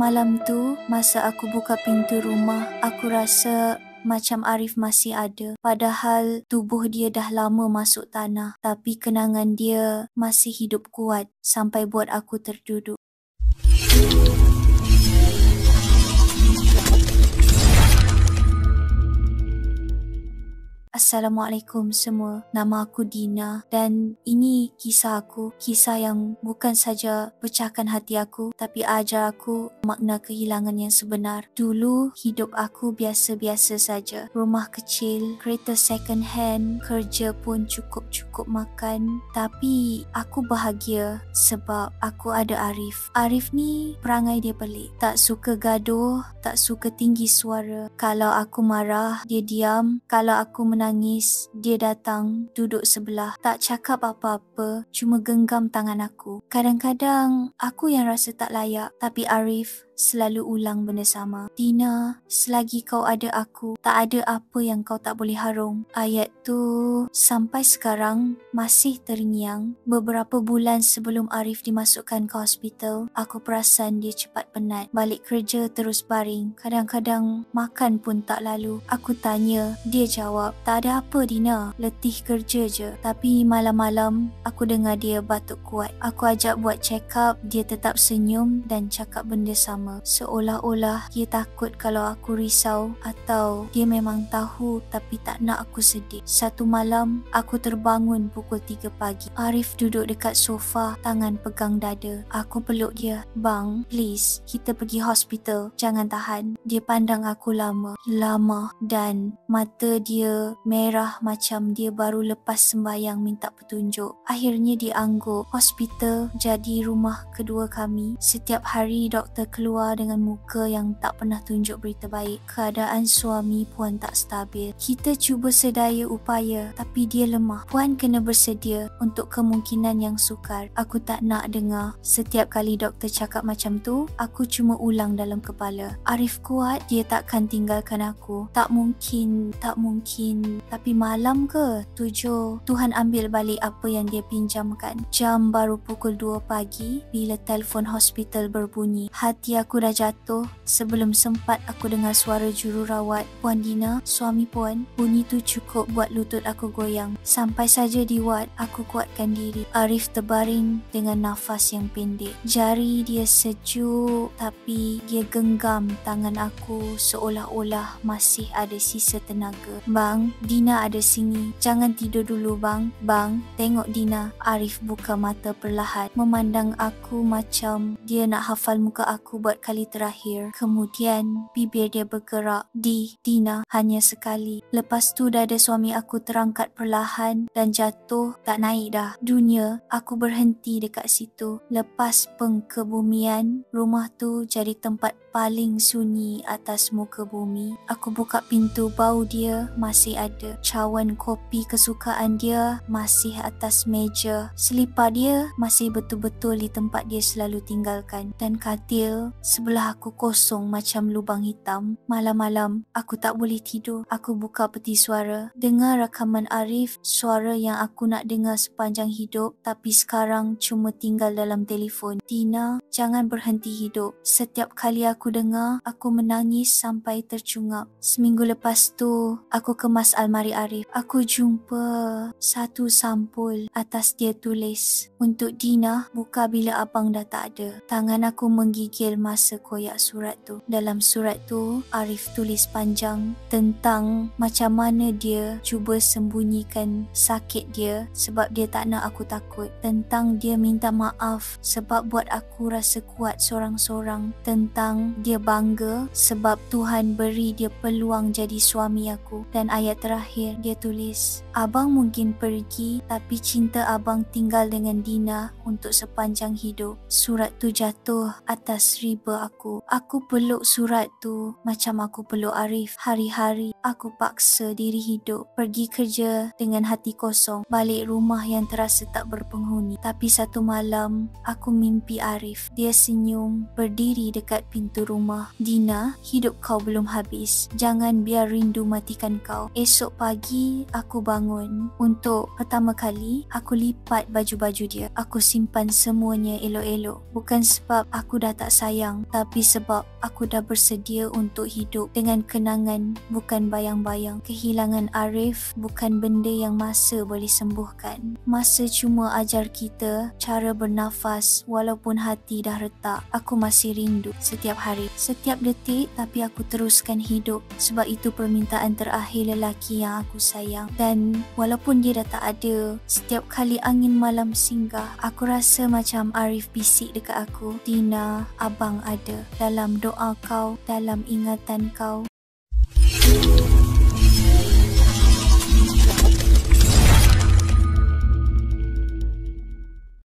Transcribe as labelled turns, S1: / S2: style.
S1: Malam tu, masa aku buka pintu rumah, aku rasa macam Arif masih ada. Padahal tubuh dia dah lama masuk tanah. Tapi kenangan dia masih hidup kuat sampai buat aku terduduk. Assalamualaikum semua, nama aku Dina dan ini kisah aku, kisah yang bukan saja pecahkan hati aku tapi ajar aku makna kehilangan yang sebenar. Dulu hidup aku biasa-biasa saja, rumah kecil, kereta second hand, kerja pun cukup-cukup makan, tapi aku bahagia sebab aku ada Arif. Arif ni perangai dia pelik, tak suka gaduh, tak suka tinggi suara. Kalau aku marah, dia diam. Kalau aku menangis, dia datang duduk sebelah. Tak cakap apa-apa, cuma genggam tangan aku. Kadang-kadang aku yang rasa tak layak, tapi Arif selalu ulang benda sama. Dina, selagi kau ada aku, tak ada apa yang kau tak boleh harung. Ayat tu sampai sekarang masih terngiang. Beberapa bulan sebelum Arif dimasukkan ke hospital, aku perasan dia cepat penat. Balik kerja terus baring. Kadang-kadang makan pun tak lalu. Aku tanya, dia jawab, tak ada apa Dina, letih kerja je. Tapi malam-malam aku dengar dia batuk kuat. Aku ajak buat check up, dia tetap senyum dan cakap benda sama. Seolah-olah dia takut kalau aku risau atau dia memang tahu tapi tak nak aku sedih. Satu malam aku terbangun pukul 3 pagi. Arif duduk dekat sofa, tangan pegang dada. Aku peluk dia. Bang, please, kita pergi hospital. Jangan tahan. Dia pandang aku lama dan mata dia merah macam dia baru lepas sembahyang minta petunjuk. Akhirnya dia angguk. Hospital jadi rumah kedua kami. Setiap hari doktor keluar dengan muka yang tak pernah tunjuk berita baik. Keadaan suami puan tak stabil. Kita cuba sedaya upaya tapi dia lemah. Puan kena bersedia untuk kemungkinan yang sukar. Aku tak nak dengar. Setiap kali doktor cakap macam tu, aku cuma ulang dalam kepala. Arif kuat, dia takkan tinggalkan aku. Tak mungkin. Tapi malam ke? 7. Tuhan ambil balik apa yang dia pinjamkan. Jam baru pukul 2 pagi bila telefon hospital berbunyi. Hati aku dah jatuh sebelum sempat aku dengar suara jururawat. Puan Dina, suami puan. Bunyi tu cukup buat lutut aku goyang. Sampai saja di wad, aku kuatkan diri. Arif terbaring dengan nafas yang pendek. Jari dia sejuk tapi dia genggam tangan aku seolah-olah masih ada sisa tenaga. Bang, Dina ada sini. Jangan tidur dulu bang. Bang, tengok Dina. Arif buka mata perlahan, memandang aku macam dia nak hafal muka aku buat kali terakhir. Kemudian bibir dia bergerak. Dina, hanya sekali. Lepas tu dada suami aku terangkat perlahan dan jatuh, tak naik dah. Dunia, aku berhenti dekat situ. Lepas pengkebumian, rumah tu jadi tempat paling sunyi atas muka bumi. Aku buka pintu, bau dia masih ada. Cawan kopi kesukaan dia masih atas meja. Selipar dia masih betul-betul di tempat dia selalu tinggalkan. Dan katil sebelah aku kosong macam lubang hitam. Malam-malam aku tak boleh tidur. Aku buka peti suara, dengar rakaman Arif, suara yang aku nak dengar sepanjang hidup tapi sekarang cuma tinggal dalam telefon. Dina, jangan berhenti hidup. Setiap kali aku dengar, aku menangis sampai tercungap. Seminggu lepas tu, aku kemas almari Arif. Aku jumpa satu sampul. Atas dia tulis, untuk Dina, buka bila abang dah tak ada. Tangan aku menggigil masa koyak surat tu. Dalam surat tu, Arif tulis panjang tentang macam mana dia cuba sembunyikan sakit dia sebab dia tak nak aku takut. Tentang dia minta maaf sebab buat aku rasa kuat sorang-sorang. Tentang dia bangga sebab Tuhan beri dia peluang jadi suami aku. Dan ayat terakhir dia tulis, abang mungkin pergi tapi cinta abang tinggal dengan Dina untuk sepanjang hidup. Surat tu jatuh atas riba aku. Aku peluk surat tu macam aku peluk Arif. Hari-hari aku paksa diri hidup. Pergi kerja dengan hati kosong. Balik rumah yang terasa tak berpenghuni. Tapi satu malam aku mimpi Arif. Dia senyum berdiri dekat pintu rumah. Dina, hidup kau belum habis. Jangan biar rindu matikan kau. Esok esok pagi aku bangun. Untuk pertama kali, aku lipat baju-baju dia. Aku simpan semuanya elok-elok. Bukan sebab aku dah tak sayang, tapi sebab aku dah bersedia untuk hidup dengan kenangan, bukan bayang-bayang. Kehilangan Arif bukan benda yang masa boleh sembuhkan. Masa cuma ajar kita cara bernafas walaupun hati dah retak. Aku masih rindu setiap hari, setiap detik, tapi aku teruskan hidup sebab itu permintaan terakhir lelaki yang aku sayang. Dan walaupun dia dah tak ada, setiap kali angin malam singgah, aku rasa macam Arif bisik dekat aku, "Dina, abang ada dalam doa kau, dalam ingatan kau."